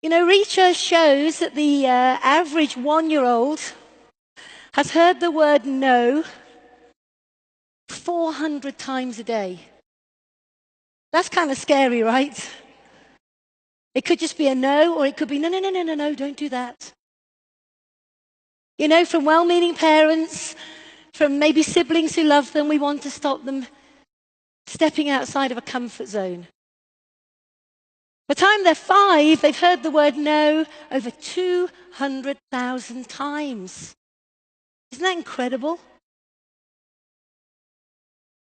You know, research shows that the average 1-year-old has heard the word no 400 times a day. That's kind of scary, right? It could just be a no, or it could be no, no, no, no, no, no, don't do that. You know, from well-meaning parents, from maybe siblings who love them, we want to stop them stepping outside of a comfort zone. By the time they're 5, they've heard the word no over 200,000 times. Isn't that incredible?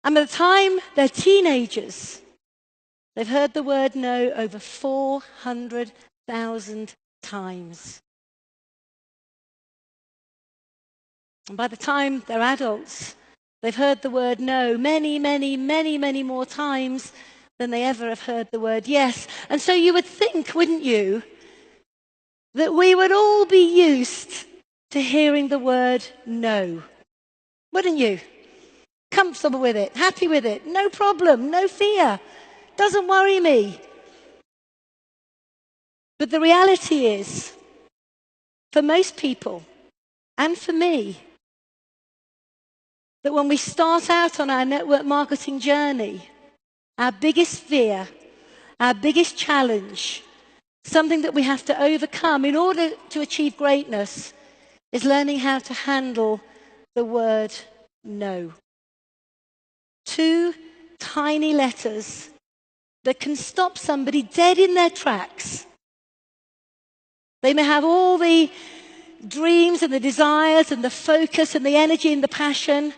And by the time they're teenagers, they've heard the word no over 400,000 times. And by the time they're adults, they've heard the word no many, many, many, many more times than they ever have heard the word yes. And so you would think, wouldn't you, that we would all be used to hearing the word no. Wouldn't you? Comfortable with it, happy with it, no problem, no fear, doesn't worry me. But the reality is, for most people, and for me, that when we start out on our network marketing journey, our biggest fear, our biggest challenge, something that we have to overcome in order to achieve greatness, is learning how to handle the word no. 2 tiny letters that can stop somebody dead in their tracks. They may have all the dreams and the desires and the focus and the energy and the passion,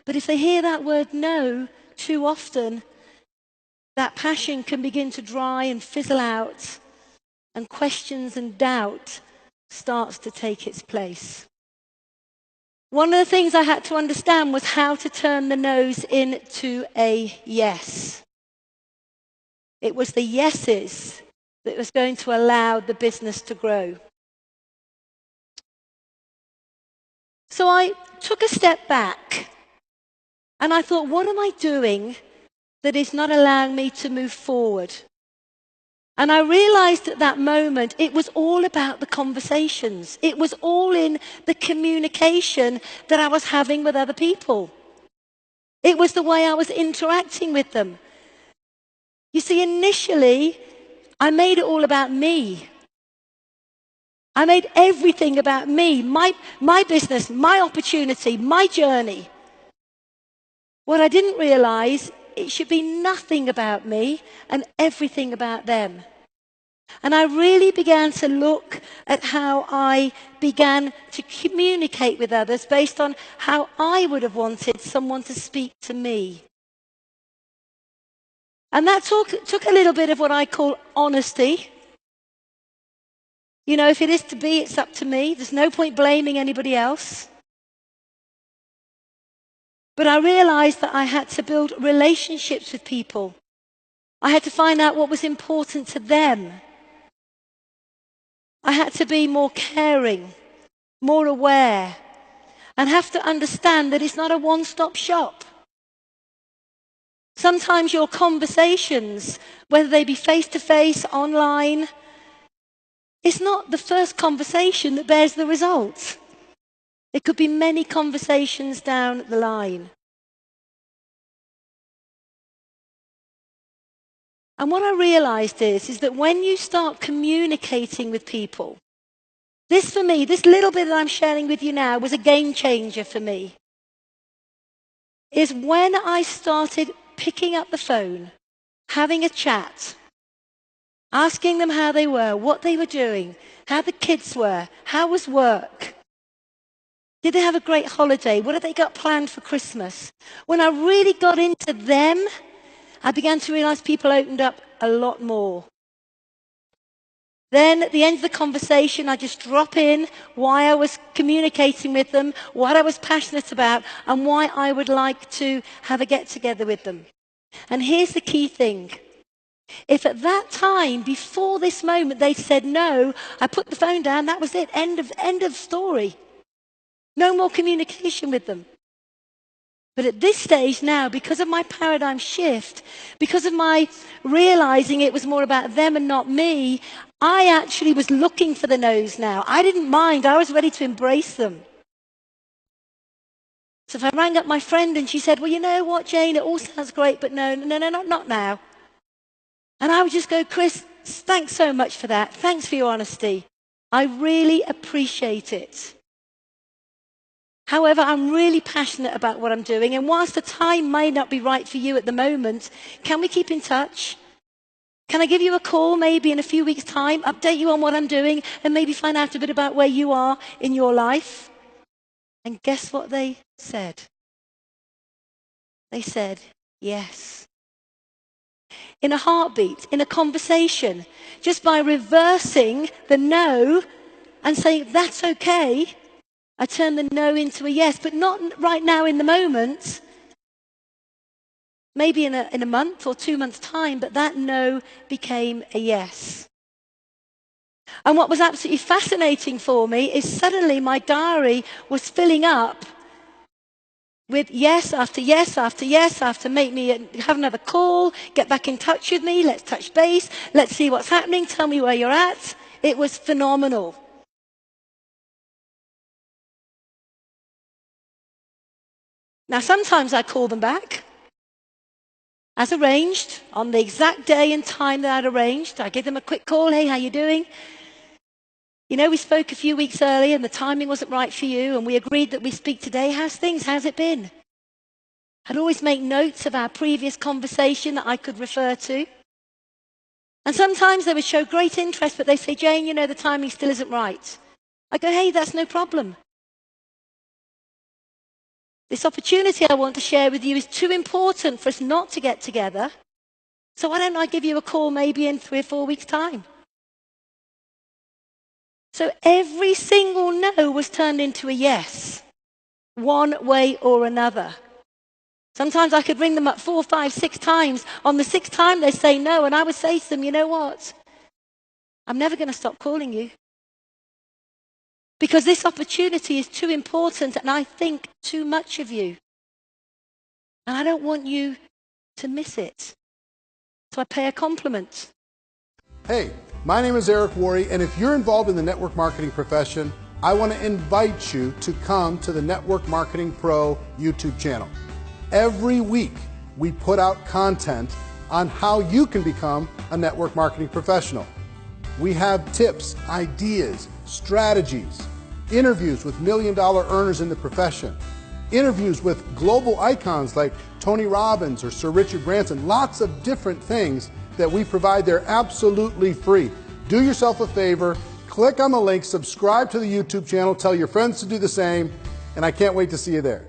but if they hear that word no too often, that passion can begin to dry and fizzle out, and questions and doubt starts to take its place. One of the things I had to understand was how to turn the no's into a yes. It was the yeses that was going to allow the business to grow. So I took a step back and I thought, what am I doing that is not allowing me to move forward? And I realized at that moment it was all about the conversations. It was all in the communication that I was having with other people. It was the way I was interacting with them. You see, initially, I made it all about me. I made everything about me, my business, my opportunity, my journey. What I didn't realize, it should be nothing about me and everything about them. And I really began to look at how I began to communicate with others based on how I would have wanted someone to speak to me. And that took a little bit of what I call honesty. You know, if it is to be, it's up to me. There's no point blaming anybody else. But I realized that I had to build relationships with people. I had to find out what was important to them. I had to be more caring, more aware, and have to understand that it's not a one-stop shop. Sometimes your conversations, whether they be face-to-face, online, it's not the first conversation that bears the results. It could be many conversations down the line. And what I realized is that when you start communicating with people, this for me, this little bit that I'm sharing with you now was a game changer for me, is when I started picking up the phone, having a chat, asking them how they were, what they were doing, how the kids were, how was work. Did they have a great holiday? What have they got planned for Christmas? When I really got into them, I began to realize people opened up a lot more. Then at the end of the conversation, I just drop in why I was communicating with them, what I was passionate about, and why I would like to have a get-together with them. And here's the key thing. If at that time, before this moment, they said no, I put the phone down, that was it, end of story. No more communication with them. But at this stage now, because of my paradigm shift, because of my realizing it was more about them and not me, I actually was looking for the no's now. I didn't mind. I was ready to embrace them. So if I rang up my friend and she said, well, you know what, Jane, it all sounds great, but no, not now. And I would just go, Chris, thanks so much for that. Thanks for your honesty. I really appreciate it. However, I'm really passionate about what I'm doing. And whilst the time may not be right for you at the moment, can we keep in touch? Can I give you a call maybe in a few weeks' time, update you on what I'm doing, and maybe find out a bit about where you are in your life? And guess what they said? They said, yes. In a heartbeat, in a conversation, just by reversing the no and saying, that's okay, I turned the no into a yes, but not right now in the moment. Maybe in a month or 2 months' time, but that no became a yes. And what was absolutely fascinating for me is suddenly my diary was filling up with yes after yes after yes after make me have another call, get back in touch with me, let's touch base, let's see what's happening, tell me where you're at. It was phenomenal. Now, sometimes I call them back, as arranged, on the exact day and time that I'd arranged. I give them a quick call, hey, how you doing? You know, we spoke a few weeks earlier and the timing wasn't right for you, and we agreed that we speak today. How's things? How's it been? I'd always make notes of our previous conversation that I could refer to. And sometimes they would show great interest, but they say, Jane, you know, the timing still isn't right. I go, hey, that's no problem. This opportunity I want to share with you is too important for us not to get together. So why don't I give you a call maybe in 3 or 4 weeks' time? So every single no was turned into a yes, one way or another. Sometimes I could ring them up 4, 5, 6 times. On the 6th time, they say no, and I would say to them, you know what? I'm never going to stop calling you. Because this opportunity is too important, and I think too much of you. And I don't want you to miss it. So I pay a compliment. Hey, my name is Eric Worre, and if you're involved in the network marketing profession, I want to invite you to come to the Network Marketing Pro YouTube channel. Every week, we put out content on how you can become a network marketing professional. We have tips, ideas, strategies, interviews with million-dollar earners in the profession, interviews with global icons like Tony Robbins or Sir Richard Branson, lots of different things that we provide. They're absolutely free. Do yourself a favor, click on the link, subscribe to the YouTube channel, tell your friends to do the same, and I can't wait to see you there.